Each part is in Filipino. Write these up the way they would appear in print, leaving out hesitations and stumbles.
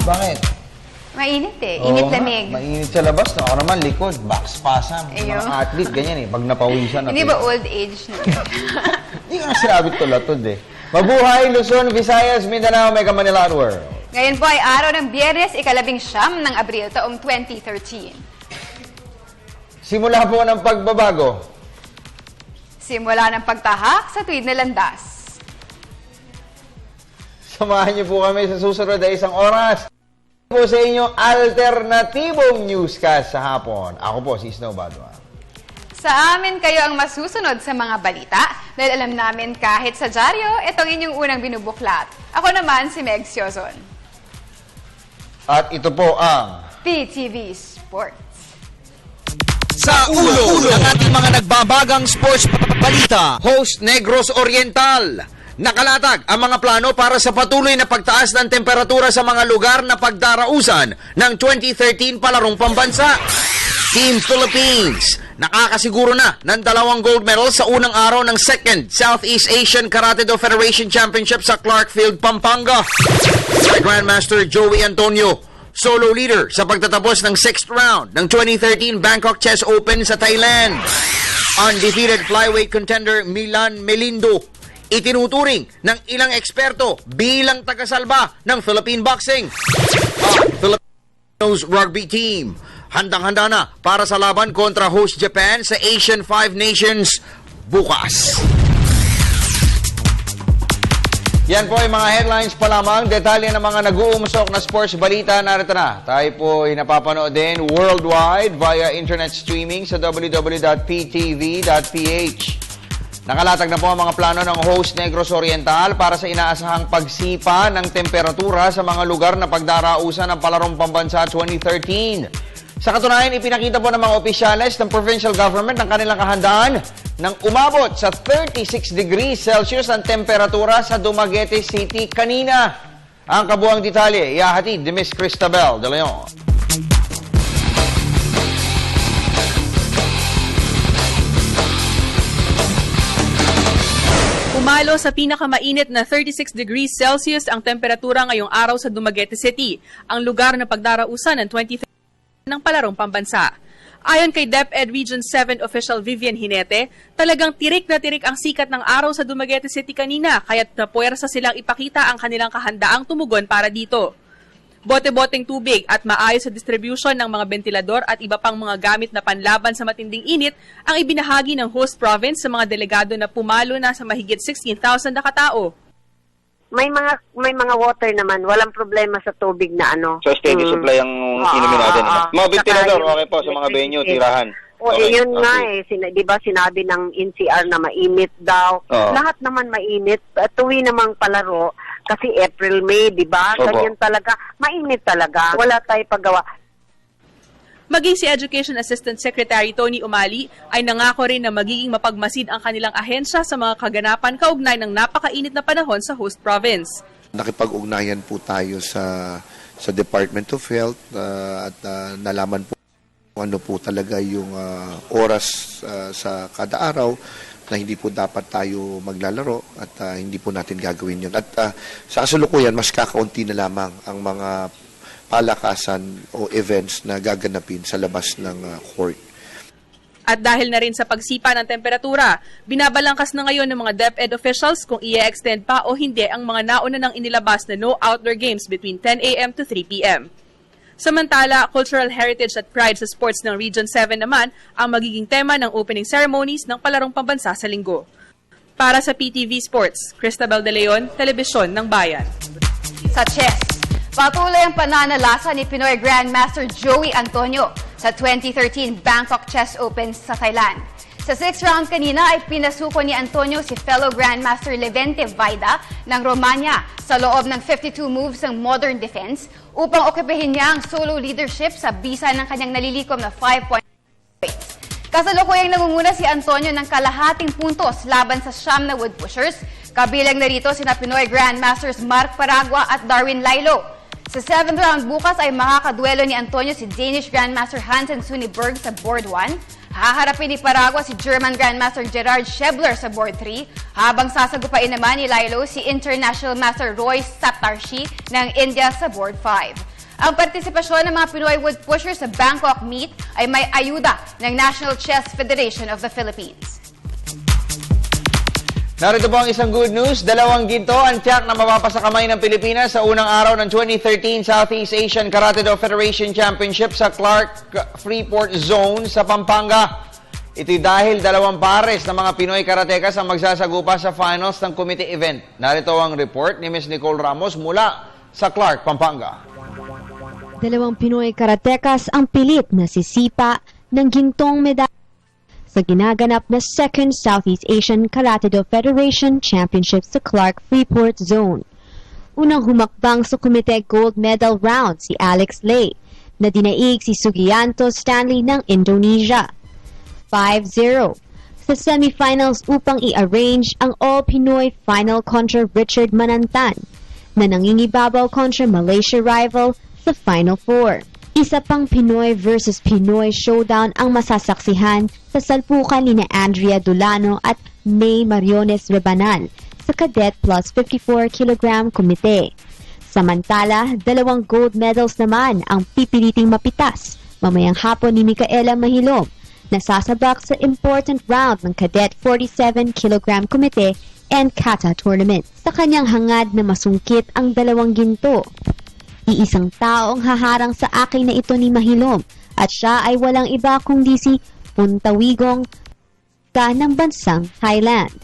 Bakit? Mainit eh. Oo nga, Init-lamig. Mainit sa labas. No? Ako naman, likod, back spasm. Yung mga athlete, ganyan eh. Pag napawisan. Hindi ba old age na? Hindi nga sinabi tulatod eh. Mabuhay, Luzon, Visayas, Mindanao, Mega Manila World. Ngayon po ay araw ng Biyernes, ika-19 ng Abril, taong 2013. Simula po ng pagbabago. Simula ng pagtahak sa tuwid na landas. Samahan niyo po kami sa susunod na isang oras po sa inyong alternatibong newscast sa hapon. Ako po, si Snow Badwa. Sa amin kayo ang masusunod sa mga balita dahil alam namin kahit sa dyaryo, itong inyong unang binubuklat. Ako naman si Meg Siozon. At ito po ang PTV Sports. Sa ulo ng ating mga nagbabagang sports balita, Host Negros Oriental. Nakalatag ang mga plano para sa patuloy na pagtaas ng temperatura sa mga lugar na pagdarausan ng 2013 palarong pambansa. Team Philippines, nakakasiguro na ng 2 gold medals sa unang araw ng 2nd Southeast Asian Karate-Do Federation Championship sa Clarkfield, Pampanga. Grandmaster Joey Antonio, solo leader sa pagtatapos ng 6th round ng 2013 Bangkok Chess Open sa Thailand. Undefeated flyweight contender Milan Melindo, itinuturing ng ilang eksperto bilang tagasalba ng Philippine boxing. Ang Filipinos rugby team, handang-handa na para sa laban kontra host Japan sa Asian 5 Nations bukas. Yan po ay mga headlines pa lamang. Detalye ng mga nag-uumusok na sports balita. Narito na. Tayo po ay napapanood din worldwide via internet streaming sa www.ptv.ph. Nakalatag na po ang mga plano ng host Negros Oriental para sa inaasahang pagsipa ng temperatura sa mga lugar na pagdarausan ng palarong pambansa 2013. Sa katunayan, ipinakita po ng mga opisyales ng provincial government ng kanilang kahandaan nang umabot sa 36 degrees Celsius ang temperatura sa Dumaguete City kanina. Ang kabuang detalye, ihahatid ni Miss Cristabel De Leon. Umalo sa pinakamainit na 36 degrees Celsius ang temperatura ngayong araw sa Dumaguete City, ang lugar na pagdarausan ng 2013 ng palarong pambansa. Ayon kay DepEd Region 7 official Vivian Hinete, talagang tirik na tirik ang sikat ng araw sa Dumaguete City kanina, kaya't napuwersa silang ipakita ang kanilang kahandaang tumugon para dito. Bote-boteng tubig at maayos sa distribution ng mga bentilador at iba pang mga gamit na panlaban sa matinding init ang ibinahagi ng host province sa mga delegado na pumalo na sa mahigit 16,000 na katao. May mga water naman, walang problema sa tubig na ano. So steady supply ang inumin natin. Mga ventilador, okay po sa mga venue, tirahan. O Okay, yun okay. nga di ba sinabi ng NCR na mainit daw. Oo. Lahat naman mainit. Tuwi namang palaro kasi April, May, di ba? Opo. Ganyan talaga. Mainit talaga. Wala tayong paggawa. Maging si Education Assistant Secretary Tony Umali ay nangako rin na magiging mapagmasid ang kanilang ahensya sa mga kaganapan kaugnay ng napakainit na panahon sa host province. Nakipag-ugnayan po tayo sa Department of Health at nalaman po ano po talaga yung oras sa kada araw na hindi po dapat tayo maglalaro at hindi po natin gagawin yun. At sa kasalukuyan, mas kakaunti na lamang ang mga palakasan o events na gaganapin sa labas ng court. At dahil na rin sa pagsipa ng temperatura, binabalangkas na ngayon ng mga DepEd officials kung i-extend pa o hindi ang mga nauna nang inilabas na no outdoor games between 10 a.m. to 3 p.m. Samantala, cultural heritage at pride sa sports ng Region 7 naman ang magiging tema ng opening ceremonies ng palarong pambansa sa linggo. Para sa PTV Sports, Cristabel De Leon, Telebisyon ng Bayan. Sa chess, patuloy ang pananalasa ni Pinoy Grandmaster Joey Antonio sa 2013 Bangkok Chess Open sa Thailand. Sa 6th round kanina ay pinasuko ni Antonio si fellow Grandmaster Levente Vaida ng Romania sa loob ng 52 moves ng modern defense upang okupihin niya ang solo leadership sa bisa ng kanyang nalilikom na 5-point race. Kasalukuyang nangunguna si Antonio ng kalahating puntos laban sa siyam na wood pushers. Kabilang na rito sina Pinoy Grandmasters Mark Paragua at Darwin Lailo. Sa 7th round bukas ay makakaduelo ni Antonio si Danish Grandmaster Hansen Suniberg sa board 1. Haharapin ni Paragua si German Grandmaster Gerard Schebler sa board 3, habang sasagupain naman ni Lailo si International Master Roy Satarshi ng India sa board 5. Ang partisipasyon ng mga Pinoy wood pushers sa Bangkok meet ay may ayuda ng National Chess Federation of the Philippines. Narito po ang isang good news. 2 ginto ang tiyak na mapapasakamay ng Pilipinas sa unang araw ng 2013 Southeast Asian Karate-Do Federation Championship sa Clark Freeport Zone sa Pampanga. Ito'y dahil 2 pares ng mga Pinoy karatekas ang magsasagupa sa finals ng committee event. Narito ang report ni Ms. Nicole Ramos mula sa Clark, Pampanga. 2 Pinoy karatekas ang pilit na sisipa ng gintong medalya sa ginaganap na 2nd Southeast Asian Karate-Do Federation Championship sa Clark Freeport Zone. Unang humakbang sa Komite Gold Medal round si Alex Lay na dinaig si Sugianto Stanley ng Indonesia. 5-0 sa semifinals upang i-arrange ang all-Pinoy final kontra Richard Manantan na nangingibabaw kontra Malaysia rival sa Final Four. Isa pang Pinoy versus Pinoy showdown ang masasaksihan sa salpukan ni Andrea Dulano at May Mariones Rebanal sa Cadet plus 54 kg komite. Samantala, 2 gold medals naman ang pipiliting mapitas mamayang hapon ni Micaela Mahilom na sasabak sa important round ng Cadet 47 kg komite and kata tournament. Sa kanyang hangad na masungkit ang 2 ginto. Iisang taong haharang sa akin na ito ni Mahilom at siya ay walang iba kundi si Puntawigong ng bansang Thailand.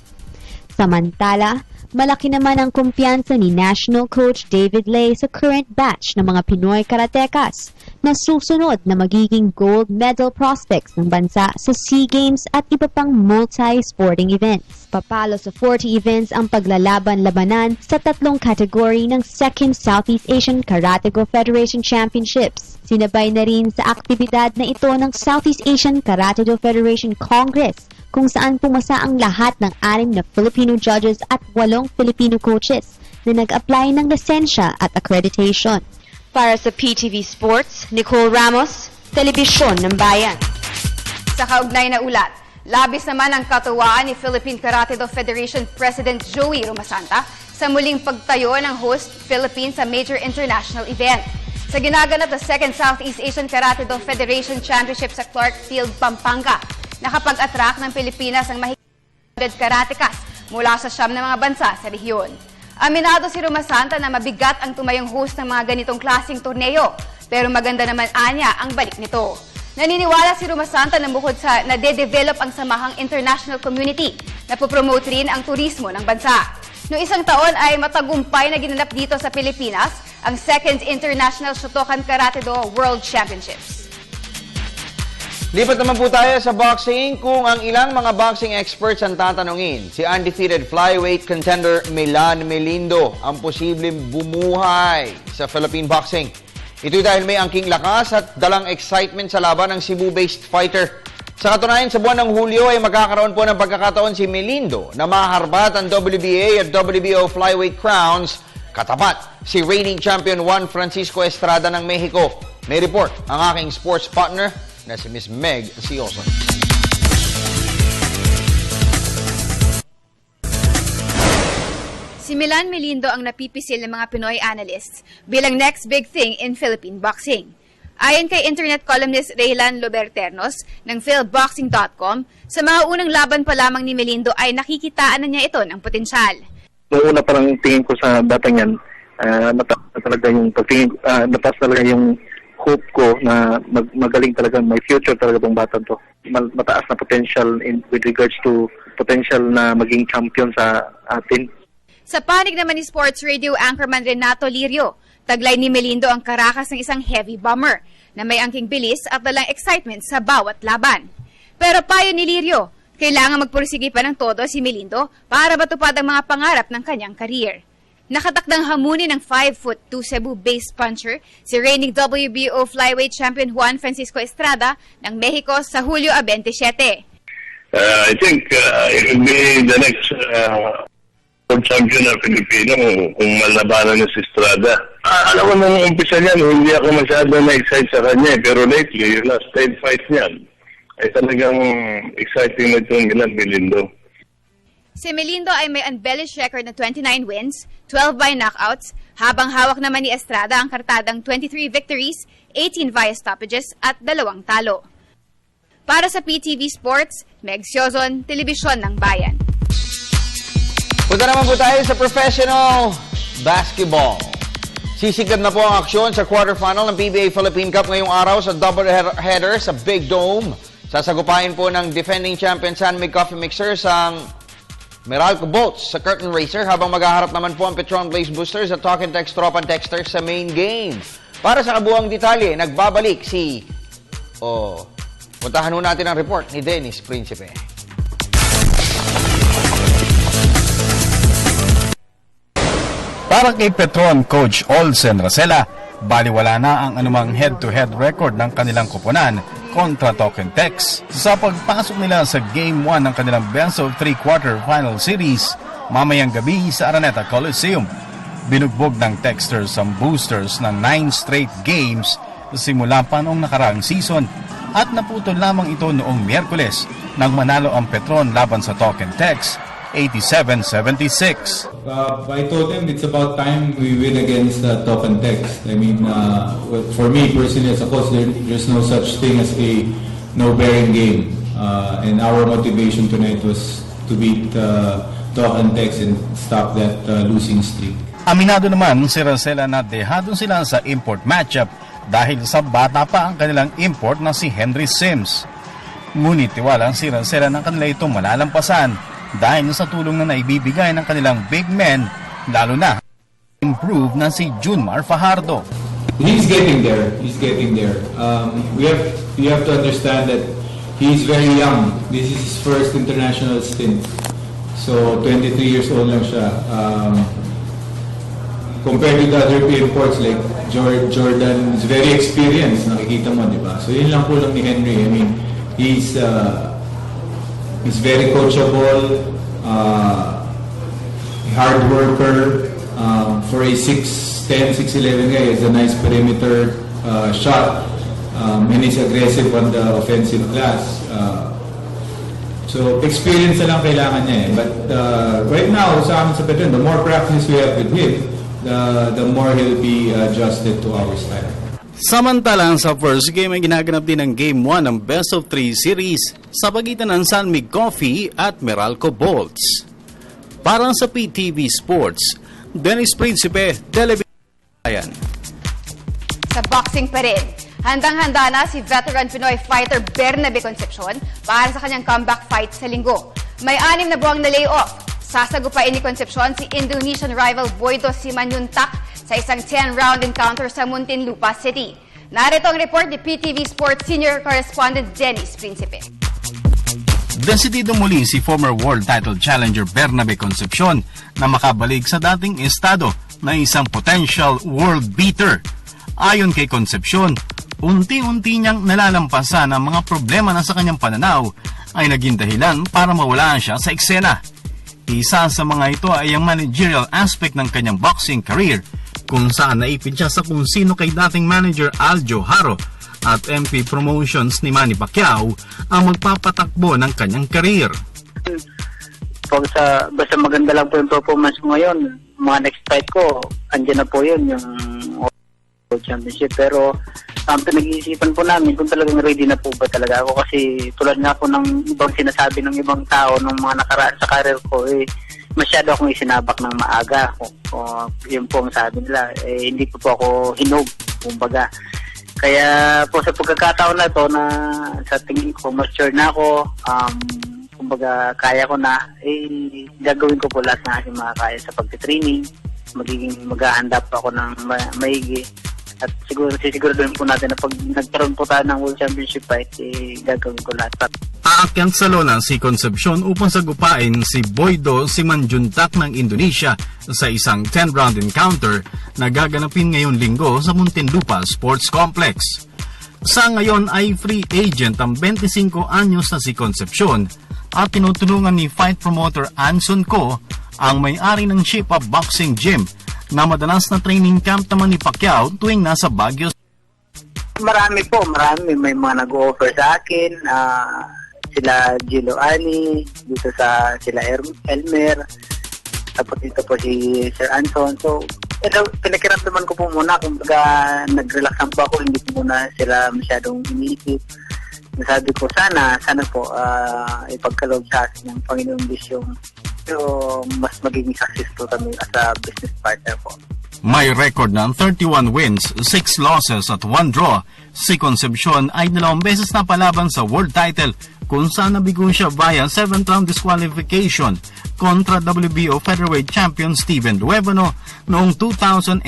Samantala, malaki naman ang kumpiyansa ni National Coach David Lay sa current batch ng mga Pinoy karatekas na susunod na magiging gold medal prospects ng bansa sa SEA Games at iba pang multi-sporting events. Papalo sa 40 events ang paglalaban-labanan sa 3 kategory ng 2nd Southeast Asian Karate-Do Federation Championships. Sinabay na rin sa aktibidad na ito ng Southeast Asian Karate-Do Federation Congress kung saan pumasa ang lahat ng 6 na Filipino judges at 8 Filipino coaches na nag-apply ng lisensya at accreditation. Para sa PTV Sports, Nicole Ramos, Telebisyon ng Bayan. Sa kaugnay na ulat, labis naman ang katuwaan ni Philippine Karate-Do Federation President Joey Romasanta sa muling pagtayo ng host Philippines sa major international event. Sa ginaganap na 2nd Southeast Asian Karate-Do Federation Championship sa Clark Field, Pampanga, nakapag-attract ng Pilipinas ang mahigit karatekas mula sa 9 na mga bansa sa rehiyon. Aminado si Romasanta na mabigat ang tumayong host ng mga ganitong klaseng torneo, pero maganda naman anya ang balik nito. Naniniwala si Romasanta na bukod sa nade-develop ang samahang international community, napopromote rin ang turismo ng bansa. Noong isang taon ay matagumpay na ginanap dito sa Pilipinas ang 2nd International Shotokan Karate-Do World Championships. Lipat naman po tayo sa boxing kung ang ilang mga boxing experts ang tatanungin. Si undefeated flyweight contender Milan Melindo ang posibleng bumuhay sa Philippine boxing. Ito dahil may angking lakas at dalang excitement sa laban ng Cebu-based fighter. Sa katunayan, sa buwan ng Hulyo ay magkakaroon po ng pagkakataon si Melindo na maharbat ang WBA at WBO flyweight crowns katapat si reigning champion Juan Francisco Estrada ng Mexico. May report ang aking sports partner na si Miss Meg Sioson. Si Milan Melindo ang napipisil ng mga Pinoy analysts bilang next big thing in Philippine boxing. Ayon kay internet columnist Reylan Loberternos ng philboxing.com, sa mga unang laban pa lamang ni Melindo ay nakikitaan na niya ito ng potensyal. Noong una parang tingin ko sa batang yan, mataas talaga yung hope ko na magaling talaga, may future talaga tong bata to. Mataas na potential with regards to potential na maging champion sa atin. Sa panig naman ni sports radio anchorman Renato Lirio, taglay ni Melindo ang karakas ng isang heavy bomber na may angking bilis at dalang excitement sa bawat laban. Pero payo ni Lirio, kailangan magpursige pa ng todo si Melindo para matupad ang mga pangarap ng kanyang career. Nakatakdang hamunin ng 5'2" Cebu-based puncher si reigning WBO flyweight champion Juan Francisco Estrada ng Mexico sa Hulyo 27. I think it will be the next world champion na Pilipino kung malabanan niya si Estrada. Alam ko nung umpisa niyan, hindi ako masyado na-excite sa kanya. Pero lately, yung last 10 fights niyan, ay talagang exciting na itong Melindo. Si Melindo ay may unblemished record na 29 wins, 12 by knockouts, Habang hawak naman ni Estrada ang kartadang 23 victories, 18 via stoppages at 2 talo. Para sa PTV Sports, Meg Siozon, Telebisyon ng Bayan. Punta naman po tayo sa professional basketball. Sisigab na po ang aksyon sa quarterfinal ng PBA Philippine Cup ngayong araw sa double header sa Big Dome. Sasagupain po ng defending champion San Mig Coffee Mixers ang Meralco Bolts sa Curtain Racer habang maghaharap naman po ang Petron Blaze Boosters at Talk and Text Tropan Texters sa main game. Para sa kabuang detalye, nagbabalik si... puntahan ho natin ang report ni Dennis Principe. Para kay Petron coach Olsen Racela, baliwala na ang anumang head-to-head record ng kanilang koponan kontra Talk and Text sa pagpasok nila sa Game 1 ng kanilang Best of 3 quarter-final series mamayang gabi sa Araneta Coliseum. Binugbog ng Texters ang Boosters ng 9 straight games simula pa noong nakaraang season at naputol lamang ito noong Miyerkules nang manalo ang Petron laban sa Talk and Text 87-76. I told him it's about time we win against Talk and Text. I mean, for me personally as a coach, there's no such thing as a no-bearing game. And our motivation tonight was to beat Talk and Text and stop that losing streak. Aminado naman si Racela na dehado sila sa import matchup dahil sa bata pa ang kanilang import na si Henry Sims. Ngunit tiwala si Racela na kanila itong malalampasan dahil sa tulong na naibibigay ng kanilang big men, lalo na improve na si Junmar Fajardo. He's getting there. He's getting there. You have to understand that he's very young. This is his first international stint. So 23 years old lang siya. Compared to the other imports like Jordan is very experienced. Nakikita mo, di ba? So yun lang po lang ni Henry. I mean, he's very coachable, hard worker. For a 6'10", 6'11" guy, he has a nice perimeter shot. And he's aggressive on the offensive glass. So experience na lang kailangan niya eh. But right now, sa amin sa Petron, the more practice we have with him, the more he'll be adjusted to our style. Samantalang sa first game ay ginaganap din ang Game 1 ng Best of 3 series sa pagitan ng San Mig Coffee at Meralco Bolts. Para sa PTV Sports, Dennis Principe, Television. Sa boxing pa rin, handang-handa na si veteran Pinoy fighter Bernabe Concepcion para sa kanyang comeback fight sa linggo. May 6 na buwang na layoff. Sasagupain ni Concepcion si Indonesian rival Boydo Simanjuntak sa isang 10-round encounter sa Muntinlupa City. Narito ang report ni PTV Sports Senior Correspondent Dennis Principe. Desidido muli si former world title challenger Bernabe Concepcion na makabalik sa dating estado na isang potential world beater. Ayon kay Concepcion, unti-unti niyang nalalampasan ang mga problema na sa kanyang pananaw ay naging dahilan para mawalaan siya sa eksena. Isa sa mga ito ay ang managerial aspect ng kanyang boxing career kung saan naipid siya sa kung sino kay dating manager Aljo Haro at MP Promotions ni Manny Pacquiao ang magpapatakbo ng kanyang career. Basta maganda lang po yung performance ko ngayon, mga next fight ko, andyan na po yun, yung World Championship. Pero pinag-iisipan po namin kung talagang ready na po ba talaga ako kasi tulad nga po ng ibang sinasabi ng ibang tao ng mga nakaraan sa career ko, masyado akong isinabak ng maaga. Yun po ang sabi nila, hindi po ako hinog, kumbaga. Kaya po sa pagkakataon na to na sa tingin ko mature na ako, kumbaga kaya ko na, gagawin ko po lahat na aking makakaya sa pagtitraining, maghahanda pa ako ng maigi. At siguraduhin po natin na pag nagkaroon po tayo ng World Championship fight, gagawin ko lahat. Aakyat sa lona si Concepcion upang sagupain si Boydo Simanjuntak ng Indonesia sa isang 10-round encounter na gaganapin ngayong linggo sa Muntinlupa Sports Complex. Sa ngayon ay free agent ang 25 anyos na si Concepcion at tinutulungan ni fight promoter Anson Ko, ang may-ari ng Ship-Up Boxing Gym, na madalas na training camp naman ni Pacquiao tuwing nasa Baguio. Marami. May mga nag-offer sa akin. Sila Gilo Ali, sila Elmer, tapos dito po si Sir Anson. So, Pinakiramdaman ko po muna, kumbaga nag-relax lang po ako, hindi po muna sila masyadong iniisip. Sabi ko, sana po ipagkaloob sa akin ng Panginoon Diyos yung mas magiging successful kami as a business partner po. May record ng 31 wins, 6 losses at 1 draw. Si Concepcion ay 2 beses na palaban sa world title kung saan nabigo siya via 7th round disqualification kontra WBO featherweight champion Steven Luevano noong 2009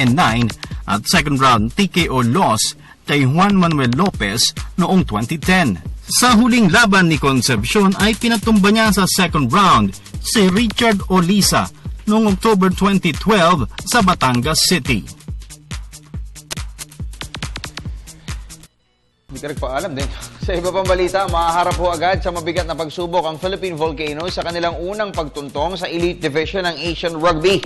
at 2nd round TKO loss kay Juan Manuel Lopez noong 2010. Sa huling laban ni Concepcion ay pinatumba niya sa 2nd round si Richard Olisa noong October 2012 sa Batangas City. Hindi ka nagpaalam din. Sa iba pang balita, mahaharap ho agad sa mabigat na pagsubok ang Philippine Volcanoes sa kanilang unang pagtuntong sa Elite Division ng Asian Rugby.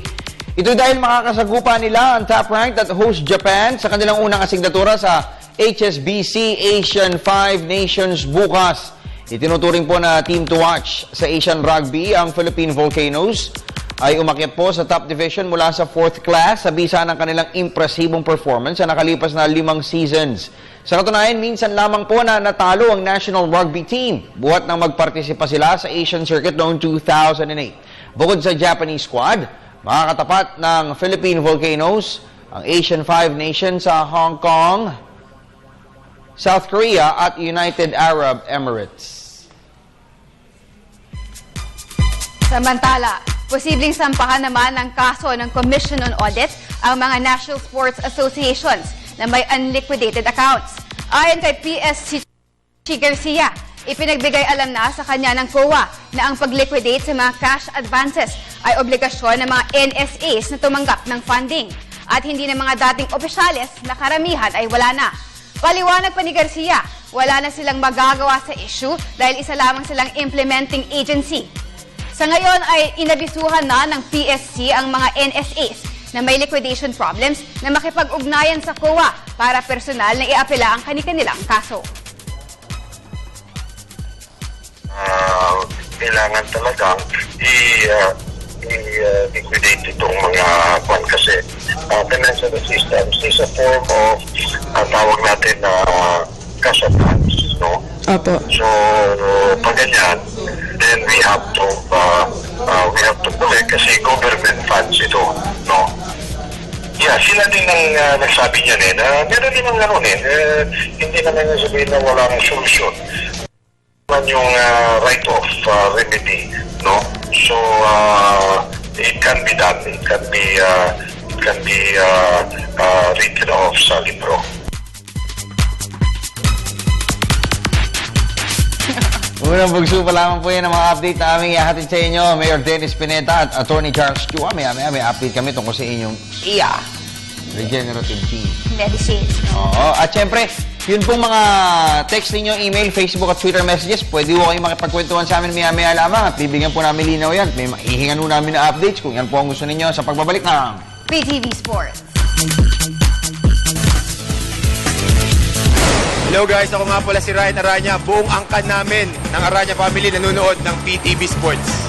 Ito dahil makakasagupa nila ang top-ranked at host Japan sa kanilang unang asignatura sa HSBC Asian 5 Nations bukas. Itinuturing po na team to watch sa Asian Rugby ang Philippine Volcanoes ay umakyat po sa top division mula sa 4th class sa bisa ng kanilang impresibong performance sa nakalipas na 5 seasons. Sa katunayan, minsan lamang po na natalo ang national rugby team buhat nang magpartisipa sila sa Asian Circuit noong 2008. Bukod sa Japanese squad, makakatapat ng Philippine Volcanoes ang Asian 5 Nations sa Hong Kong, South Korea at United Arab Emirates. Samantala, posibleng sampahan naman ng kaso ng Commission on Audit ang mga National Sports Associations na may unliquidated accounts. Ayon kay PSC Garcia, ipinagbigay alam na sa kanya ng COA na ang pag-liquidate sa mga cash advances ay obligasyon ng mga NSAs na tumanggap ng funding at hindi ng mga dating opisyales na karamihan ay wala na. Paliwanag pa ni Garcia, wala na silang magagawa sa issue dahil isa lamang silang implementing agency. Sa ngayon ay inabisuhan na ng PSC ang mga NSAs na may liquidation problems na makipag-ugnayan sa COA para personal na iapela ang kanilang kaso. Kailangan talagang i-liquidate itong mga kwan kasi financial assistance is a form of tawag natin na cash advance, no? Apo. So, pag ganyan, then we have to collect kasi government funds ito, no? Yeah, sila din ang nagsabi niyan na meron din ang gano'n hindi naman yung sabihin na walang solusyon. Man yung right of remedy, no? So, it can be done. It can be written off sa libro. Unang bugso pa lamang po yan ang mga update na aming ihahatid sa inyo. Mayor Dennis Pineta at Attorney Charles Chua. May update kami tungkol sa inyong iya regenerative tea medicine. Oo. At syempre, yun pong mga text ninyo, email, Facebook at Twitter messages, pwede po kayong makipagkwentuhan sa amin maya-maya lamang at bibigyan po namin linaw yan. May maihingan po namin na updates kung yan po ang gusto ninyo sa pagbabalik ng PTV Sports. Hello guys, ako nga pala si Ryan Aranya. Buong angkan namin ng Aranya Family nanonood ng PTV Sports.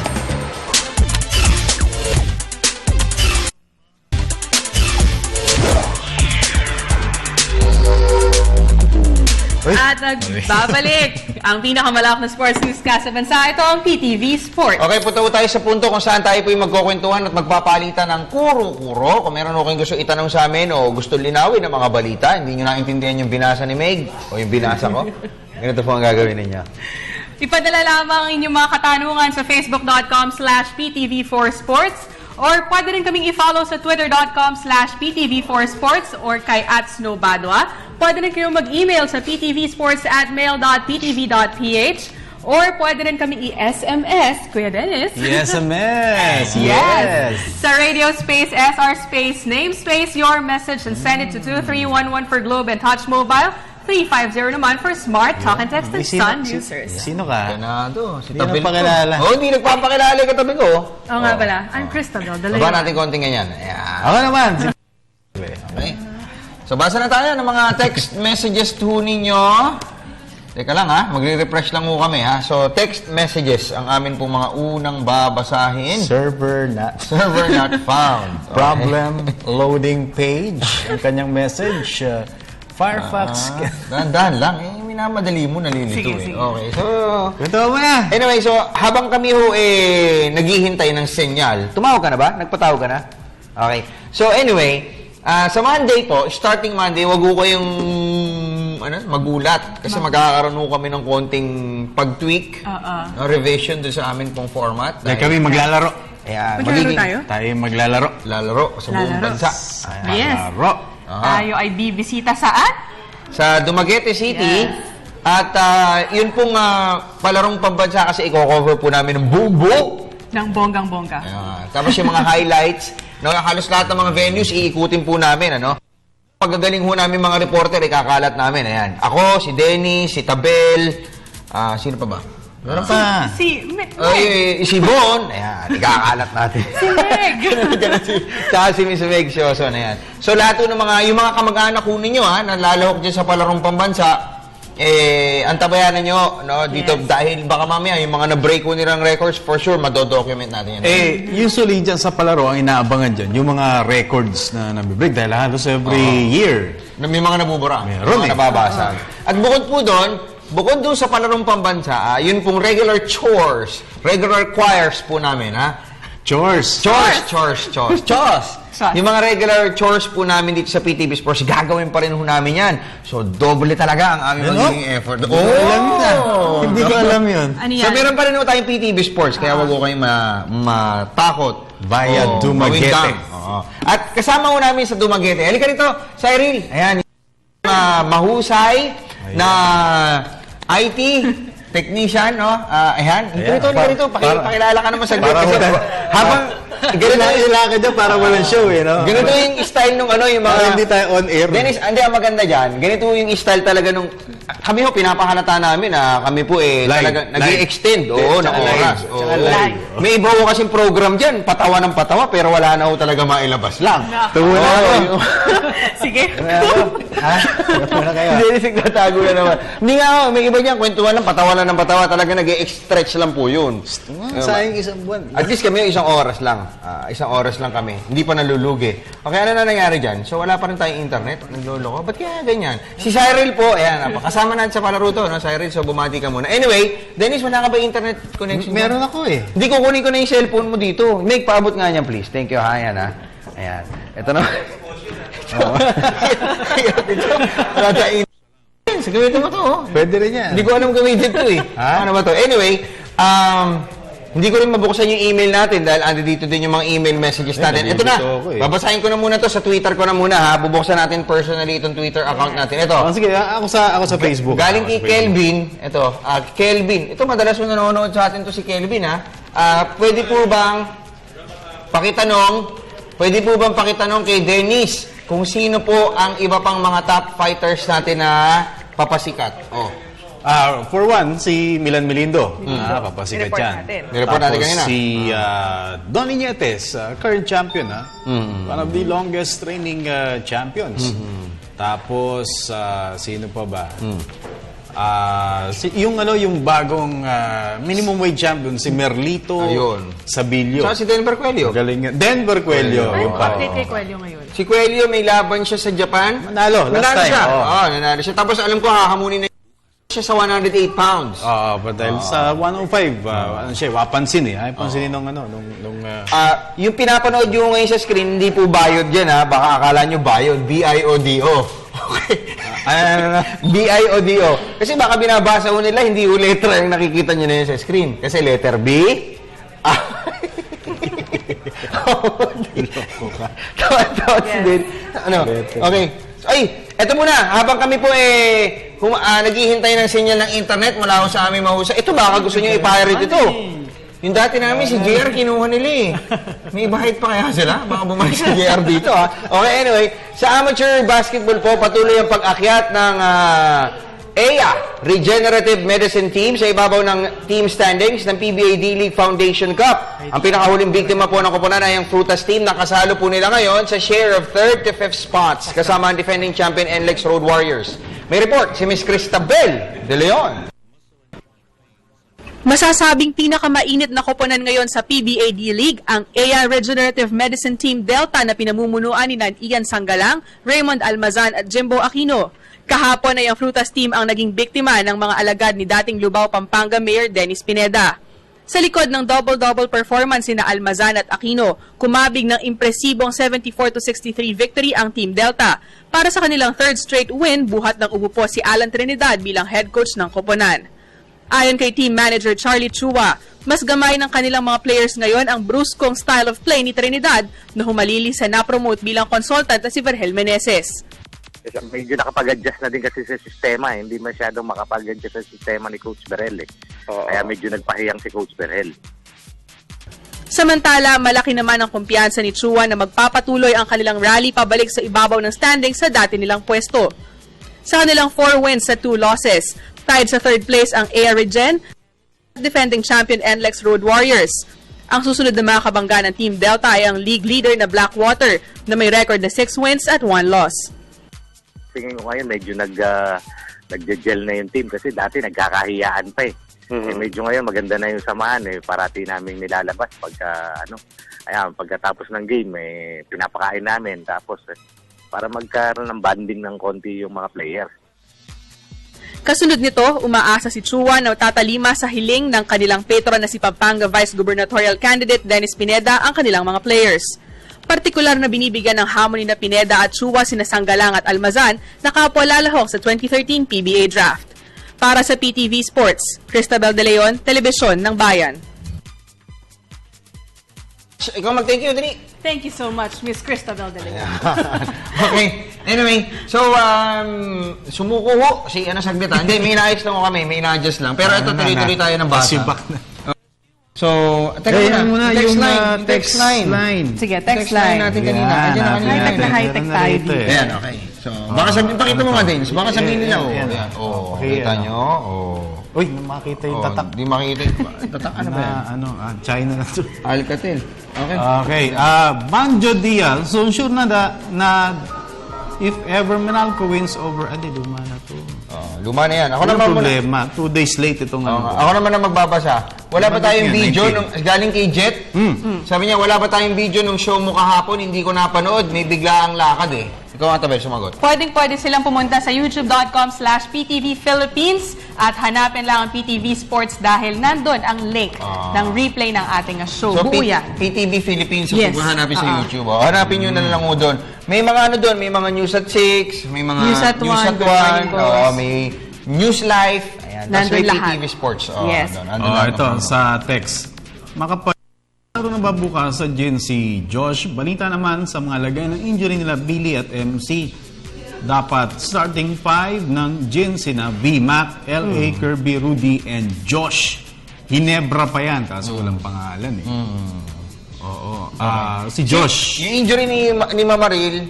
At nagbabalik ang pinakamalawak na sports newscast sa bansa. Ito ang PTV Sports. Okay, punta tayo sa punto kung saan tayo po yung magkukwentuhan at magpapalitan ng kuro-kuro. Kung meron kayong gusto itanong sa amin o gusto linawin ng mga balita, hindi nyo naintindihan yung binasa ni Meg o yung binasa ko, ganito po ang gagawin ninyo. Ipadala lamang ang inyong mga katanungan sa facebook.com/PTV4Sports or pwede rin kaming i-follow sa twitter.com/PTV4Sports or kay @snowbadwa. Pwede rin kayong mag-email sa ptvsports@mail.ptv.ph or pwede rin kami i-SMS, Kuya Dennis. SMS! Yes! Sa Radio Space, SR Space, name space, your message and send it to 2311 for Globe and Touch Mobile. 350 naman for Smart Talk and Text and Sun users. Sino ka? Ganado. Si Hindi nagpakilala. Oh, hindi nagpapakilala yung katabi ko. Oo nga pala. I'm Crystal. Baba natin konting ganyan. Ayan. Ako naman. Okay. So, basa na tayo ng mga text messages to ninyo. Teka lang ha, magre-refresh lang mo kami ha. So, text messages ang amin pong mga unang babasahin. Server not found. Problem loading page. Ang kanyang message. Firefox. Dahan-dahan lang. Minamadali mo, nalilito Sige. Okay, so... Ito mo na. Anyway, so habang kami naghihintay ng senyal, tumawag ka na ba? Nagpatawag ka na? Okay. So anyway, sa Monday po, starting Monday, wag ko kayong magulat. Kasi magkakaroon ko kami ng konting pag-tweak, revision doon sa amin pong format. Dahil kami maglalaro. Ayan, Maglalaro tayo? Tayo maglalaro. Lalaro sa buong bansa. Yes. Maglalaro. Tayo ay bibisita saan? Sa Dumaguete City. At yun pong palarong pambansa kasi i-cover po namin ng buong Ng bonggang-bongga. Tapos yung mga highlights, halos lahat ng mga venues, iikutin po namin, Pagagaling ho namin mga reporter, ikakalat namin, ayan. Ako, si Dennis, si Tabel, sino pa ba? Meron pa. Si Bon, ayan, ikakalat natin. Si Meg. Tsaka si Miss Meg Sioson, ayan. So lahat ng yung mga kamag-anak ho ninyo, nalalahok dyan sa palarong pambansa, antabayanan nyo, dito, dahil baka mamaya, yung mga na-break ko nilang records, for sure, madodocument natin yan. Usually dyan sa palaro, ang inaabangan dyan, yung mga records na nabibreak dahil halos every year. May mga nabubura, meron mga nababasag. At bukod doon sa palarong pambansa, yun pong regular chores, regular choirs po namin, Chores. Yung mga regular chores po namin dito sa PTV Sports, gagawin pa rin ho namin yan. So, doble talaga ang aming magiging effort. Hindi ko alam yun. So, meron pa rin ho tayong PTV Sports, kaya wag ko kayong matakot. Via Dumaguete. At kasama ho namin sa Dumaguete. Halika rito, Cyril. Ayan, mahusay na IT technician, ayan. Rito. Pakilala ka naman sa group. Habang ganito ka para walang show, Ganito yung style nung yung mga... hindi tayo on air. Dennis, hindi ang maganda dyan. Ganito yung style talaga nung... Kami ho, pinapahalata namin kami po talaga nag-i-extend. Oo, ng oras. May iba ho kasing program dyan. Patawa ng patawa, pero wala na ho talaga mailabas lang. Tuwa na ako. Sige. Dennis, nagtatago na naman. Hindi nga ho, may iba dyan. Kwentuhan lang, patawa lang ng patawa. Talaga nag-i-stretch lang po yun. Sayang isang buwan. At least kami isang oras lang. Isang oras lang kami. Hindi pa nalulugi. Okay, ano na nangyari dyan? So, wala pa rin tayong internet. Nagloloko. Ba't kaya ganyan? Si Cyril po, ayan, kasama natin sa palaro to, Cyril, so bumati ka muna. Anyway, Dennis, wala ka ba internet connection? Meron ako Hindi, kukunin ko na yung cellphone mo dito. Make, paabot nga niyan, please. Thank you, ayan Ayan. Ito na. Wala tayong internet. Gamitin mo to, Pwede rin yan. Hindi ko alam gamitin to Ano ba to? Anyway, hindi ko rin mabuksan yung email natin dahil ando dito din yung mga email messages natin. Ito na. Babasahin ko na muna to sa Twitter ko na muna Bubuksan natin personally itong Twitter account natin. Ito. Sige, ako sa Facebook. Galing kay Kelvin. Ito. Kelvin. Ito madalas mo nanonood sa atin to si Kelvin Pwede po bang pakitanong kay Dennis kung sino po ang iba pang mga top fighters natin na papasikat? For one, si Milan Melindo. Papasikat yan. Nireport natin kanina. Si Don Iñetes, current champion. One of the longest training champions. Tapos, sino pa ba? Yung bagong minimum wage champion, si Merlito Sabilio. Saka si Denver Cuello. Galing. Denver Cuello. Update kay Cuello ngayon. Si Cuello, may laban siya sa Japan. Nanalo last time. Nanalo siya. Tapos alam ko, hahamunin na siya sa 108 pounds. Dahil sa 105, wapansin pansinin nung yung pinapanood nyo ngayon sa screen, hindi po bayod yan Baka akala nyo bayod. B-I-O-D-O. Okay. B-I-O-D-O. Kasi baka binabasa ho nila, hindi ho letter yung nakikita nyo na yun sa screen. Kasi letter B. Tawa din. Okay. Ay, eto muna. Habang kami po naghihintay ng sinyal ng internet mula sa aming mahusay. Ito baka gusto nyo i-pirate ito. Yung dati namin, si JR, kinuha nila May bahid pa kaya sila? Baka bumalik si JR dito, Okay, anyway. Sa amateur basketball po, patuloy ang pag-akyat ng EA, Regenerative Medicine Team, sa ibabaw ng team standings ng PBA D-League Foundation Cup. Ang pinakahuling biktima po ng koponan ay ang Frutas team na kasalo po nila ngayon sa share of 3rd to 5th spots, kasama ang defending champion NLEX Road Warriors. May report si Miss Cristabel De Leon. Masasabing pinakamainit na koponan ngayon sa PBA D-League ang AI Regenerative Medicine Team Delta na pinamumunuan ni Ian Sanggalang, Raymond Almazan at Jimbo Aquino. Kahapon ay ang Frutas team ang naging biktima ng mga alagad ni dating Lubao, Pampanga Mayor Dennis Pineda. Sa likod ng double-double performance ni Almazan at Aquino, kumabig ng impresibong 74-63 victory ang Team Delta para sa kanilang third straight win buhat ng umupo si Alan Trinidad bilang head coach ng koponan. Ayon kay team manager Charlie Chua, mas gamay ng kanilang mga players ngayon ang bruskong style of play ni Trinidad na humalili sa na-promote bilang consultant na si Vergel Meneses. Medyo nakapag-adjust na din kasi sa sistema. Hindi masyadong makapag-adjust sa sistema ni Coach Vergel. Kaya medyo nagpahiyang si Coach Vergel. Samantala, malaki naman ang kumpiyansa ni Chua na magpapatuloy ang kanilang rally pabalik sa ibabaw ng standing sa dati nilang pwesto. Sa kanilang 4 wins sa 2 losses, tied sa third place ang AI Regen, defending champion NLEX Road Warriors. Ang susunod na mga kabangga ng Team Delta ay ang league leader na Blackwater na may record na 6 wins at 1 loss. Tingin ko ngayon medyo nag-gel na yung team kasi dati nagkakahiyaan pa eh. Medyo ngayon maganda na yung samahan eh. Parati namin nilalabas pagkatapos ng game pinapakain namin tapos para magkaroon ng banding ng konti yung mga players. Kasunod nito, umaasa si Chua na tatalima sa hiling ng kanilang patron na si Pampanga Vice Gubernatorial Candidate Dennis Pineda ang kanilang mga players. Partikular na binibigyan ng hamon ni na Pineda at Chua sina Sanggalang at Almazan na kapwa lalahok sa 2013 PBA Draft. Para sa PTV Sports, Cristabel De Leon, Telebisyon ng Bayan. Ikaw mag-thank you, Dini. Thank you so much, Miss Cristabel De Leon. Okay. Anyway, so, sumuko ho. Saglit ha. Hindi, may ina-ayos lang kami. May ina-adjust lang. Pero ito, tuloy-tuloy tayo ng basa. So, teka muna. Text line. Sige, text line. Natin kanina. High-tech na high-tech tayo dito. Ayan, okay. So, baka sabihin, pakita mo nga din. So, baka sabihin nila, kita nyo, Uy, makita yung tatak. Di makita yung tatak. Ano ba yan? China na to. Alcatel. Okay. Okay. Banjo Diaz. So, sure na if ever Menalco wins over, luma na to. Luma na yan. Ako Walang naman problema. 2 days late itong ako naman ang magbabasa. Wala pa tayong video galing kay Jet. Sabi niya, wala pa tayong video nung show mo kahapon, hindi ko napanood. May bigla ang lakad eh. Ikaw nga, Tabel, sumagot. Pwede silang pumunta sa youtube.com/PTV Philippines at hanapin lang ang PTV Sports dahil nandun ang link ng replay ng ating show. So, Buo yan. PTV Philippines, Yes. kung hanapin sa YouTube. Hanapin nyo na lang doon. May mga doon, may mga News at 6, may mga News at 1, may News Live, ayan. Tapos may PTV Sports. Yes. Ito, sa text. Laro na ba bukas sa Gen si Josh? Balita naman sa mga lagay ng injury nila Billy at MC. Dapat starting 5 ng Gen si na V-Mac, L.A. Kirby, Rudy, and Josh. Hinebra pa yan, kaso walang pangalan eh. Oo. Si Josh. Yung injury ni Mamaril,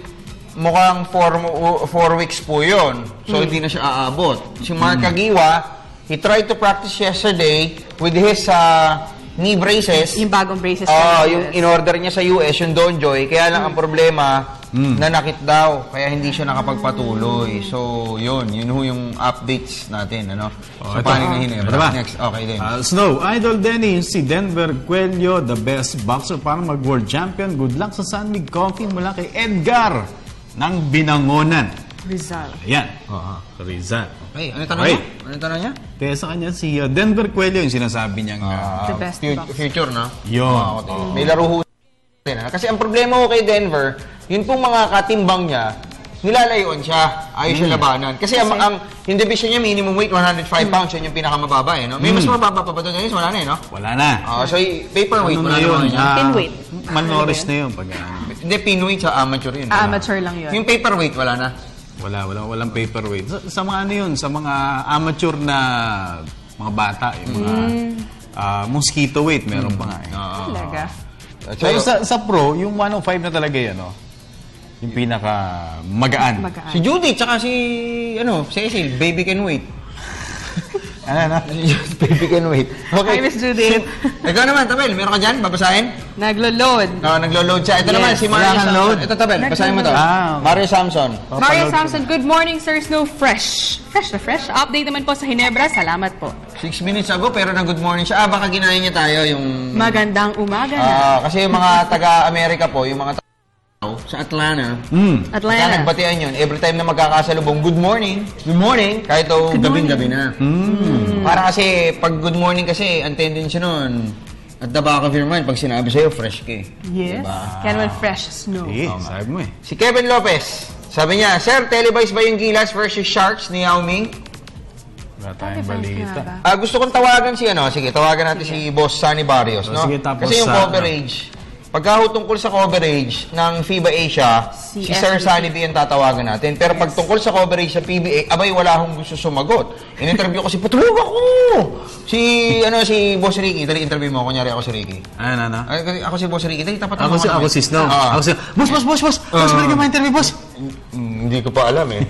mukhang 4 weeks po yun. So, hindi na siya aabot. Si Mark Agiwa, he tried to practice yesterday with his knee braces. Yung bagong braces. Yung in-order niya sa US, yung Don Joy. Kaya lang ang problema, nanakit daw. Kaya hindi siya nakapagpatuloy. So, yun yung updates natin. So, paano na Hinebra? Next, okay din. Snow, Idol Denny, si Denver Cuello, the best boxer para mag-world champion. Good luck sa Sunmig Coffee mula kay Edgar ng Binangonan. Rizal. Ayan. Rizal. Okay, ano tanong niya? Ano tanong niya? Kaya sa kanya, si Denver Cuello yung sinasabi niyang the best future, no? Yun. May laro ho din. Kasi ang problema ko kay Denver, yun pong mga katimbang niya, nilalayon siya. Ayaw siya labanan. Kasi ang yung division niya, minimum weight, 105 pounds. Yun yung pinakamababa, eh, no? May mas mababa pa ba doon? Wala na, eh, no? Wala na. So, paperweight, ano wala na yun? Pinweight. Manoris na yun. Hindi, pinweight sa amateur yun. Amateur lang yun. Yung paperweight, wala na. Walang paperweight. Sa mga ano yun, sa mga amateur na mga bata, yung mga mosquito weight, meron pa nga. Talaga. Pero sa pro, yung 105 na talaga yan, no? Yung pinaka magaan. Si Judy, tsaka si Cecil, baby can wait. Ano? Just baby can wait. Okay. Hi, Miss Judith. Ikaw naman, Tabel, meron ka dyan? Babasahin? Naglo-load. No, naglo-load siya. Ito Yes. naman, si Mario Wala kang Samson. load? Ito, Tabel, basahin mo to. Naglo-load. Mario Samson. Mario Samson, good morning, Sir Snow. Fresh. Fresh na fresh. Update naman po sa Hinebra. Salamat po. 6 minutes ago, pero na good morning siya. Baka ginahin niya tayo yung... Magandang umaga na. Kasi yung mga taga-Amerika po, yung mga sa Atlanta, Atlanta. nagbatian yun. Every time na magkakasalubong, good morning, kahit gabing-gabi na. Para kasi, pag good morning kasi, ang tendency nun, at the back of your mind, pag sinabi sa'yo, fresh ka eh. Yes. Kaya naman fresh snow. Sabi mo eh. Si Kevin Lopez, sabi niya, Sir, televised ba yung Gilas versus Sharks ni Yao Ming? Wala tayong balita. Gusto kong tawagan si sige, tawagan natin si Boss Sunny Barrios, no? Sige, tapos Kasi yung coverage, pagka tungkol sa coverage ng FIBA Asia, si Sir Sunny B ang tatawagan natin. Pero pag tungkol sa coverage sa PBA, abay wala akong gusto sumagot. In-interview ko patulog ako! Si Boss Ricky, dali interview mo, kunyari ako si Ricky. Ano? Ako si Boss Ricky, dali tapat Ako si Snow. Ako si... Boss! Boss, balik ka ma-interview, boss! Hindi ko pa alam eh.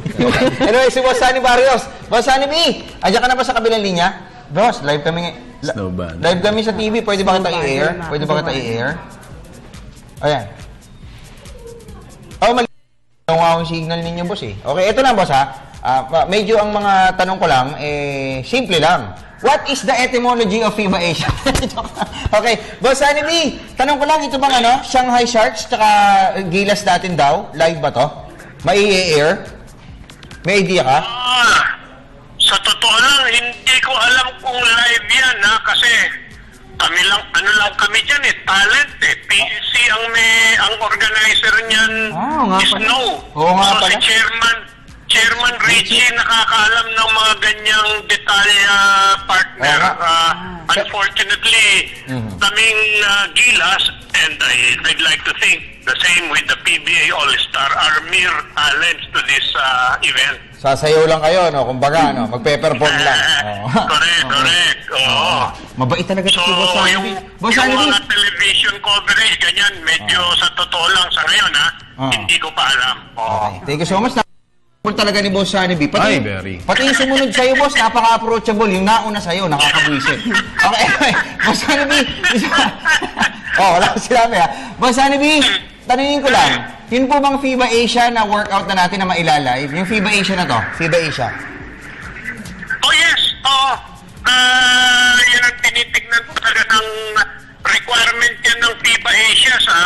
Anyway, si Boss Sunny Barrios. Boss Sunny B, andyan ka na ba sa kabilang linya? Boss, live kami Snowband. Live kami sa TV. Pwede ba kita i-air? Ayan. Mali. Ang signal ninyo, boss eh. Okay, ito lang, boss ha. Medyo ang mga tanong ko lang, simple lang. What is the etymology of FIBA Asia? Okay, boss Sunny B, tanong ko lang, ito bang Shanghai Sharks tsaka Gilas natin daw? Live ba to? Mai-air? May idea ka? Sa totoo lang, hindi ko alam kung live yan, kasi kami lang, kami dyan talent PEC ang organizer niyan is no. nga So pala. si Chairman Richie nakakaalam ng mga ganyang detalya, partner. Unfortunately, kaming Gilas, and I'd like to think the same with the PBA All-Star, are mere talents to this event. Sasayaw lang kayo, kumbaga, magpe-perform lang. Correct. Oo. Mabait talaga si Boss Sunny B. Boss Yung Sunny B. mga television coverage, ganyan, medyo sa totoo lang sa ngayon, hindi ko pa alam. Okay. Thank you so much. Talaga ni Boss Sunny B. Ay, very. Pati yung sumunod sa'yo, boss, napaka-approachable. Yung nauna sa'yo, nakakabwisit. Okay, Boss Sunny B. Wala ko sinabi Boss Sunny B, tanungin ko lang, yun po bang FIBA Asia na workout na natin na mailalive? Yung FIBA Asia na to? FIBA Asia? Oh, yes. Yan ang tinitignan ko talaga ng requirement yan ng FIBA Asia sa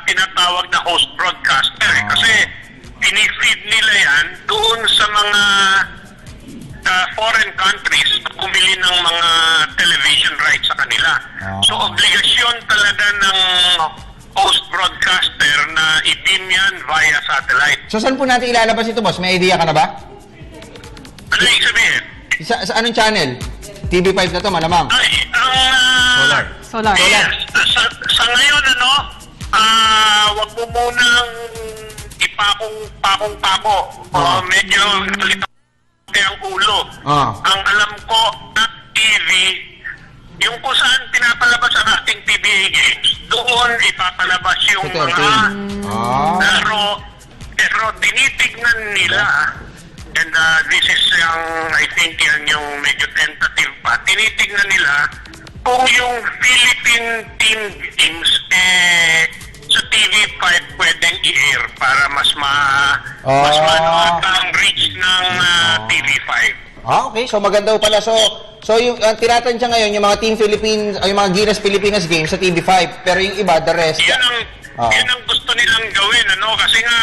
tinatawag na host broadcaster. Kasi pinifeed nila yan doon sa mga foreign countries na bumili ng mga television rights sa kanila. So, obligasyon talaga ng host broadcaster na i-beam yan via satellite. So, saan po natin ilalabas ito, boss? May idea ka na ba? Ano yung sabihin? Sa anong channel? TV5 na to, malamang. Solar. Yes. Sa ngayon, wag mo munang ipakong-pako. Medyo ang ulo. Ang alam ko na TV, yung kung saan pinapalabas ang ating PBA games, doon ipapalabas yung mga pero tinitignan nila, and this is I think yan yung medyo tentative pa, tinitignan nila kung yung Philippine team games sa TV5 pwedeng i-air para mas manood ang reach ng TV5. Okay. So, maganda pala. So yung tinatansya ngayon, yung mga Team Philippines, yung mga Gilas Pilipinas games sa TV5, pero yung iba, the rest. Yan ang gusto nilang gawin, kasi nga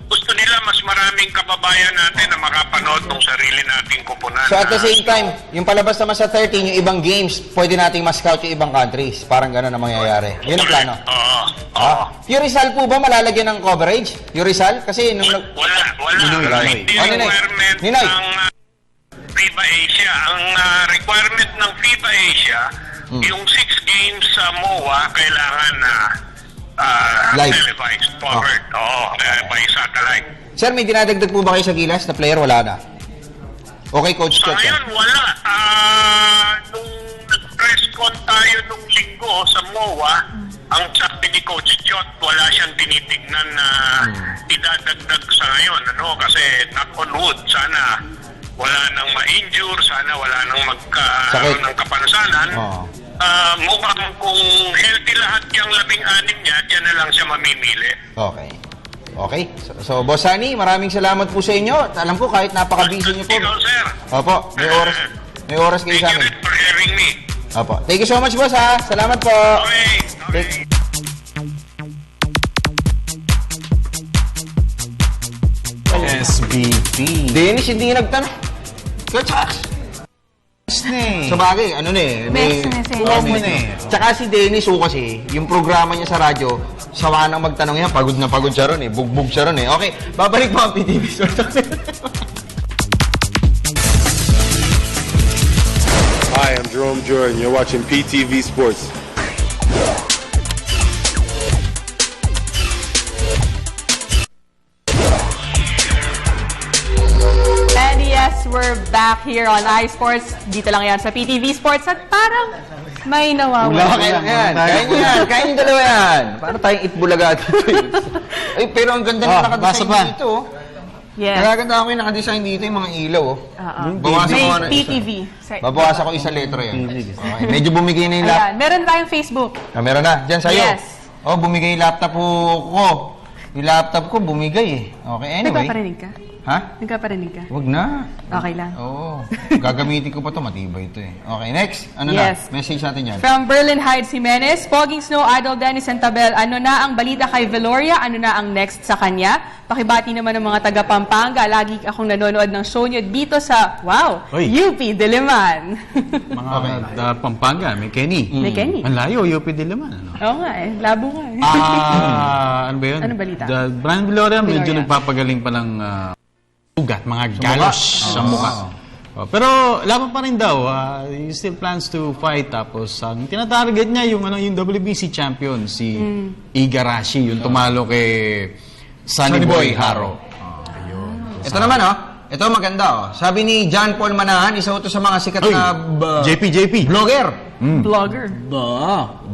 gusto nila mas maraming kababayan natin na makapanood ng sarili nating kupunan. So at the same time, yung palabas naman sa 13, yung ibang games, pwede nating ma-scout yung ibang countries. Parang gano'n ang mangyayari. Yun ang plano. Yung Rizal po ba malalagyan ng coverage? Yung Rizal? Kasi nung... Wala. Hindi requirement ng FIBA Asia. Ang requirement ng FIBA Asia, yung 6 games sa MOA, kailangan na televised, covered, by satellite. Sir, may dinadagdag po ba kayo sa Gilas na player? Wala na. Okay, Coach Chot. Ngayon, wala. Nung nag-press con tayo nung linggo sa MOA, ang sabi ni Coach Chot, wala siyang tinitignan na idadagdag sa ngayon. Kasi knock on wood, sana wala nang ma-injure, sana wala nang Sakit. magkaroon ng kapansanan. Oo. Mukhang kung healthy lahat yung 16 niya, dyan na lang siya mamimili. Okay. Okay. So, Boss Sunny, maraming salamat po sa inyo. At alam ko, kahit napaka-busy niyo po. Ikaw, sir. Opo, may oras kayo sa Thank you amin. rin for having me. Opo. Thank you so much, boss, ha. Salamat po. Okay. SBP. Dennis, hindi nagtanong. Coach Ax. Sa bagay, ano na eh. Tsaka si Dennis, kasi, yung programa niya sa radyo, sawa nang magtanong yan, pagod na pagod siya ron eh. Bugbog siya ron eh. Okay, babalik po ang PTV Sports. Hi, I'm Jerome Jordan. You're watching PTV Sports. And yes, we're back here on iSports. Dito lang yan sa PTV Sports at parang may nawawala. Kaya yan. Kaya nyo yan. Kaya nyo dalawa yan. Para tayong itbulaga dito. Ay, pero ang ganda na nakadesign dito. Oh. Yes. Nagaganda ako yung nakadesign dito yung mga ilaw. Oh. Bawasan ko May PTV. Babawasan ko isang letra yan. Okay. Medyo bumigay na yung laptop. Ayan, meron tayong Facebook. Meron na. Diyan sa'yo. Yes. Oh, bumigay yung laptop ko. Yung laptop ko bumigay eh. Okay, anyway. Nagpaparinig ka? Ha? Nagpaparinig ka? Wag na. Okay lang. Oo. Gagamitin ko pa to, matibay ito eh. Okay, next. Ano Yes. na? Message natin yan. From Berlin Heights Jimenez, Poging Snow, Idol Dennis Santabel, ano na ang balita kay Veloria? Ano na ang next sa kanya? Pakibati naman ng mga taga Pampanga. Lagi akong nanonood ng show nyo dito sa, UP Diliman. Mga Pampanga, may Kenny. May Kenny. Ang layo, UP Diliman. Ano? Oo nga eh, labo nga eh. Ano ba yun? Anong balita? Brian Veloria, medyo Veloria. nagpapagaling pa ng ugat, mga galos sa mukha. Pero laban pa rin daw, he still plans to fight. Tapos ang tinatarget niya yung WBC champion, si Igarashi, yung tumalo kay Sunny Boy Haro. Ito naman ito maganda Sabi ni John Paul Manahan, isa ito sa mga sikat na JP. vlogger. Vlogger.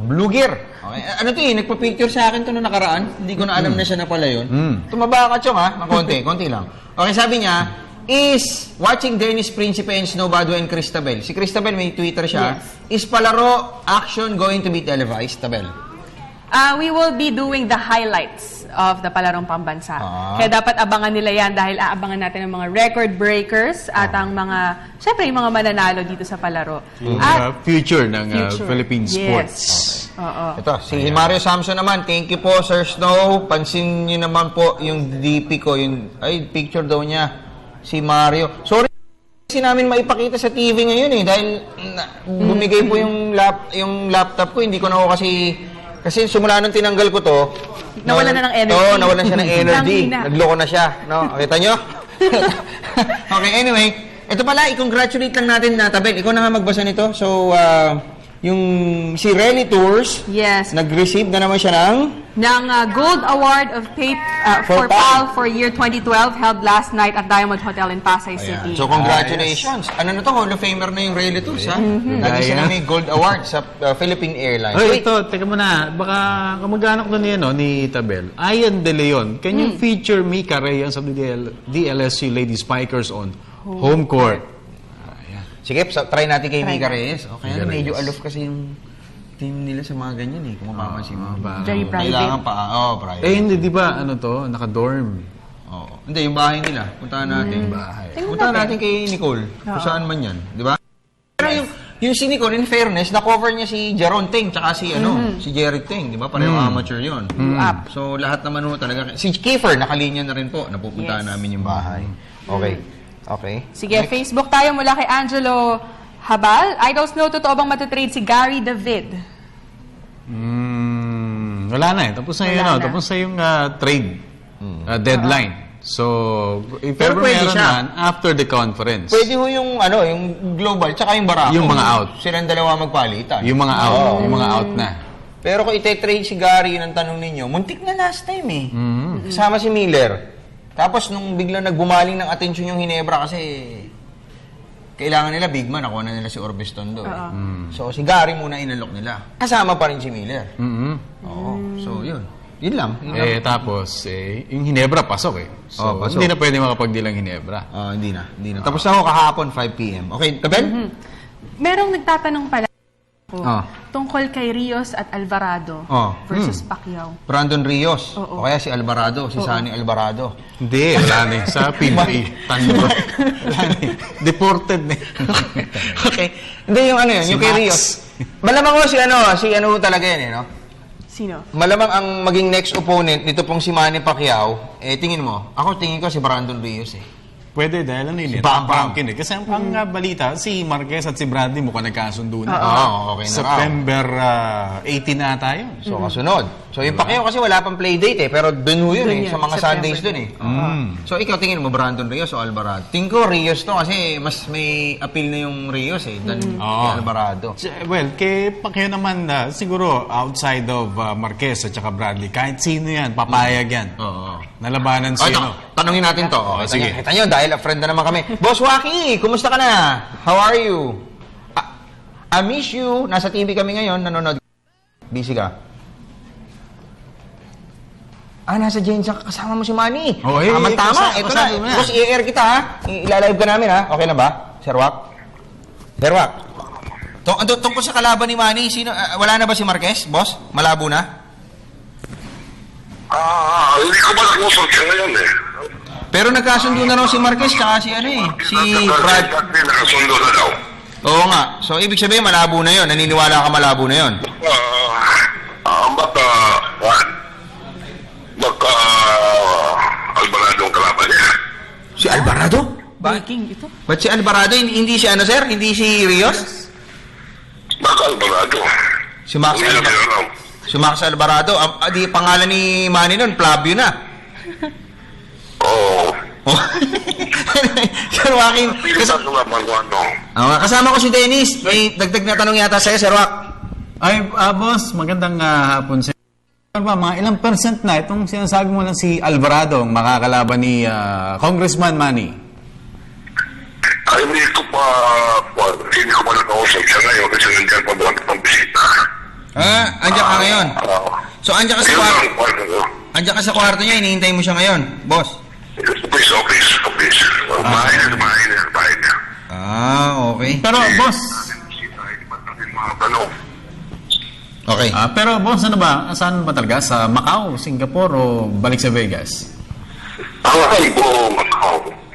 Vlogger. Okay. Ano to nagpa-picture sa akin to noong nakaraan. Hindi ko na alam na siya na pala yun. Tumaba ka, Chong, ng konti lang. Okay, sabi niya, is watching Dennis Principe and Snow Badua and Cristabel. Si Cristabel, may Twitter siya. Yes. Is palaro action going to be televised, Tabel? We will be doing the highlights of the Palarong Pambansa. Kaya dapat abangan nila yan dahil aabangan natin ang mga record breakers at ang mga, syempre, yung mga mananalo dito sa palaro. At future ng Philippine sports. Ito, si Mario Samson naman. Thank you po, Sir Snow. Pansin niyo naman po yung DP ko. Picture daw niya. Si Mario. Sorry, kasi namin maipakita sa TV ngayon dahil bumigay po yung laptop ko. Hindi ko na ako kasi simula nung tinanggal ko to, nawalan na ng energy. Nawalan siya ng energy. Nagloko na siya. No? Kita nyo? Okay, anyway. Ito pala, i-congratulate lang natin na Tabel. Ikaw na nga magbasa nito. So, yung si Rally Tours, nag-receive na naman siya ng Gold Award of for PAL for year 2012 held last night at Diamond Hotel in Pasay City. So, congratulations. Ano na to? Hall of Famer na yung Rally Tours, ha? Lagi siya na may Gold Award sa Philippine Airlines. Ito, teka muna. Baka kamag-anak ko ni Tabel. Ian De Leon, can you feature Mika Reyes of the DLSU Lady Spikers on home court? Sige, try natin kay Mika Reyes. Okay, medyo aloof kasi yung team nila sa mga ganyan kung mapapansin mo. Very private. Kailangan pa, private. Hindi, di ba, naka-dorm? Hindi, yung bahay nila. Puntahan natin. Puntahan natin kay Nicole. Kung saan man yan. Di ba? Pero yung si Nicole, in fairness, na-cover niya si Jaron Teng tsaka si Jerry Teng. Di ba? Pareho amateur yun. So, lahat naman talaga. Si Kiefer, nakalinya na rin po. Napupuntahan namin yung bahay. Okay. Sige, Facebook tayo mula kay Angelo Habal. Idols know, totoo bang matatrade si Gary David? Wala na Tapos na yun. Tapos na yung trade deadline. So, if ever meron na, after the conference. Pwede ho yung global, tsaka yung Barako. Yung mga out. Silang dalawa magpalitan. Yung mga out. Yung mga out na. Pero kung ite-trade si Gary, yun ang tanong ninyo, muntik na last time Kasama si Miller. Tapos nung biglang nagbumaling ng atensyon yung Hinebra kasi kailangan nila big man, nakuha na nila si Orbes Tondo. So si Gary muna inalok nila. Kasama pa rin si Miller. So yun. Yun lang. Tapos, yung Hinebra, pasok eh. So, pasok. hindi na pwede makapagdilang Hinebra. Hindi na. Tapos ako kahapon, 5 p.m. Okay, Tabel? Merong nagtatanong pala Oh. tungkol kay Rios at Alvarado versus Pacquiao. Brandon Rios. Oo. O kaya si Alvarado, si Sunny Alvarado. Hindi, wala na eh. Sa PBA, tanlo. Wala na eh. Deported na eh. Okay. Hindi yung ano yun, Si yung kay Max. Rios. Malamang mo si ano talaga yun no? Sino? Malamang ang maging next opponent nito pong si Manny Pacquiao, tingin mo, tingin ko si Brandon Rios eh. Pwede dahil ano yun, Bam, bam. Pumpkin eh. Kasi ang balita, si Marquez at si Bradley mukhang nagkasundo na. Okay na raw. September 18 na tayo. So, kasunod. So, yung Pacquiao kasi wala pang play date pero dun ho yun sa mga Sundays dun eh. So, ikaw tingin mo, Brandon Rios o Alvarado? Tingin ko Rios to kasi mas may appeal na yung Rios than kay Alvarado. Well, kay Pacquiao naman, siguro outside of Marquez at saka Bradley, kahit sino yan, papayag yan. Nalabanan sino. Tanungin natin to. Sige. Kita nyo, dahil friend na naman kami. Boss Waki, kumusta ka na? How are you? I miss you. Nasa TV kami ngayon, nanonood. Busy ka? Nasa Jane kasama mo si Manny. Tama. Ito na. Boss, i-air kita ha. Ilalive ka namin ha. Okay na ba? Sir Wak? Tungkol sa kalaban ni Manny, wala na ba si Marquez, boss? Malabo na? Hindi ko ba nag-usap siya ngayon eh. Pero nagkasundo na raw si Marquez tsaka si si Brad. Nakasundo na daw. Oo nga. So, ibig sabihin, malabo na yon. Naniniwala ka malabo na yon. Baka Alvarado ang kalaban niya. Si Alvarado? Breaking ito. Ba't si Alvarado? Hindi si sir? Hindi si Rios? Baka Alvarado. Si Max Alvarado. Si Max Alvarado. Di pangalan ni Manny nun, Flavio na. Oo. Sir Joaquin. Kasama ko si Dennis. May dagdag na tanong yata sa'yo, Sir Joaquin. Ay, boss, magandang hapon sa mga ilang percent na itong sinasabi mo lang si Alvarado ang makakalaban ni Congressman Manny? Hindi ko pa nakausap siya ngayon kasi nandiyan pa buwan pang bisita. Andiyan ka ngayon? So, andiyan ka sa kwarto? Andiyan ka sa kwarto niya, hinihintay mo siya ngayon, boss? Office. Bahay na. Okay. Pero, boss, okay. Pero, boss, ano ba? Saan ba talaga? Sa Macau, Singapore, o balik sa Vegas?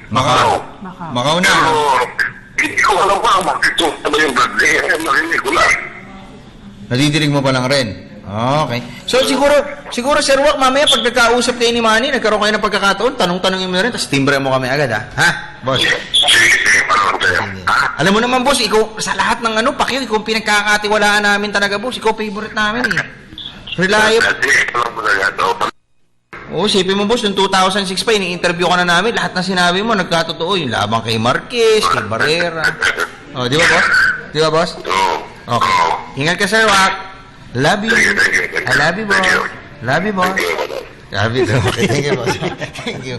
Macau na. Hindi ko alam pa bakit ito. Ano yung Bradley? Narinig ko lang. Nadidinig mo pa lang rin. Okay. So, siguro, Sir Wak, mamaya pag nagkausap kayo ni Manny, nagkaroon kayo ng pagkakataon, tanong-tanongin mo na rin, tapos timbre mo kami agad, ha? Ha, boss? Sige, Alam mo naman, boss, ikaw, sa lahat ng Pacquiao, ikaw pinagkakatiwalaan namin talaga, boss. Ikaw favorite namin, eh. Reliable. Isipin mo, boss, yung 2006 pa, ini-interview ka na namin, lahat ng sinabi mo, nagkatotoo, yung labang kay Marquez, kay Barrera. Di ba, boss? Di ba, boss? Okay. Ingat ka, Sir Wak. Love you. I love you, boss. Love you, boss. Love you, okay. Thank you, boss. Thank you.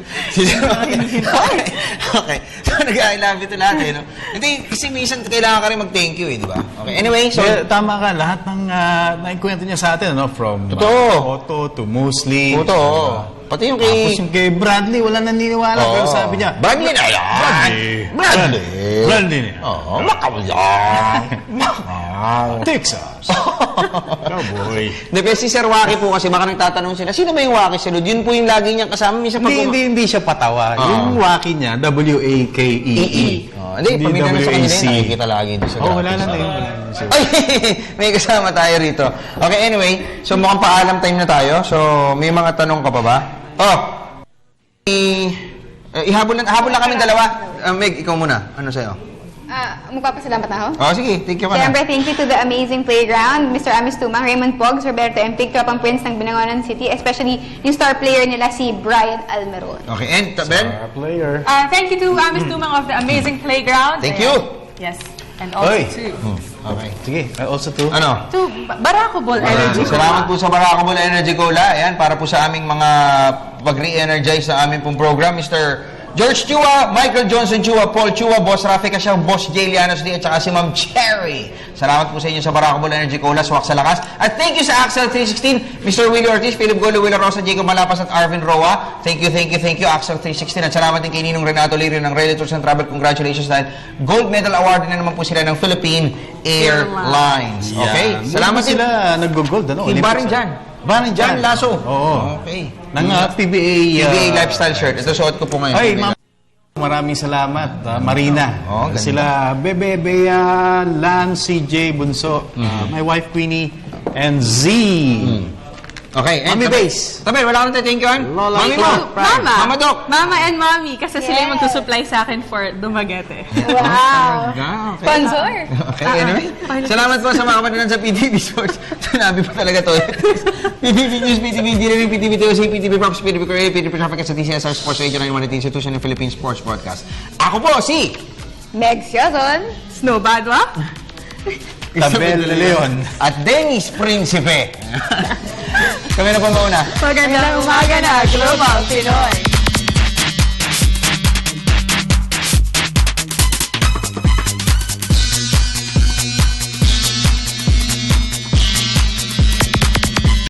Okay. So, nag-I love you to lahat, no? Hindi, kasi minsan kailangan ka rin mag-thank you, di ba? Okay. Anyway, so... Tama ka, lahat ng naikwento niya sa atin, no? From Otto to Muslim. Totoo. Pati yung kay... Tapos yung kay Bradley, wala naniniwala. Pero sabi niya, Bradley na yan! Bradley! Macau! Texas! Cowboy! Hindi, si Sir Waki po kasi baka nagtatanong sila, sino ba yung Waki Salud? Yun po yung lagi niyang kasama. Hindi siya patawa. Yung Waki niya, W-A-K-E-E. Hindi, pamilya na sa kanila yun, nakikita lagi doon sa graphics. Wala na yun. Ay, may kasama tayo rito. Okay, anyway, so mukhang paalam time na tayo. So, may mga tanong ka pa ba? Habol na kami dalawa. Meg, ikaw muna. Ano sa'yo? Magpapasalamat na ako? Sige, thank you ka na. Siyempre, thank you to the amazing playground, Mr. Amis Tumang, Raymond Pogs, Roberto M. Tigtropang Prince ng Binangonan City, especially yung star player nila, si Brian Almeron. Okay, and Ben? Star player. Thank you to Amis Tumang of the amazing playground. Thank you. Yes. And also to... Okay. Sige, also to... Ano? To Barako Ball Energy Cola. Salamat po sa Barako Ball Energy Cola. Ayan, para po sa aming mga pag-re-energize ng aming pong program, Mr. George Chua, Michael Johnson Chua, Paul Chua, Boss Rafi Kasyang, Boss Jay Lianos D, at saka si Ma'am Cherry. Salamat po sa inyo sa Baracabol Energy Cola, Swak sa Lakas. At thank you sa Axel 316, Mr. Willie Ortiz, Philip Golo, Willa Rosa, Jacob Malapas, at Arvin Roa. Thank you, Axel 316. At salamat din kay Ninong Renato Lirio ng Rail Tours and Travel. Congratulations dahil gold medal award na naman po sila ng Philippine Airlines. Okay? Yan. Salamat din. Sila nag-gold, ano? Iba rin dyan. Barin Jan Lasso. Oo. Okay. Ng PBA... PBA lifestyle shirt. Ito suot ko po ngayon. Ay, ma'am. Maraming salamat, Marina. Sila Bebe, Bea, Lan, CJ, Bunso, my wife Queenie, and Z. Okay, and Mami Base. Tabi, wala kang thank you, Mami mo. Mama. Mama Doc. Mama and Mommy, kasi sila yung magsusupply sa akin for Dumaguete. Wow. Okay. Sponsor. Okay, anyway. Salamat po sa mga kapatinan sa PTV Sports. Sinabi pa talaga to. PTV News, PTV DRV, PTV TOC, PTV Props, PTV Korea, PTV Traffic at sa TCSR Sports Radio 91 Institution ng Philippine Sports Broadcast. Ako po si Meg Siazon. Snow Badwa. Tabel Leon. At Dennis Principe. Kami na po mauna. Magandang umaga na, Global Pinoy.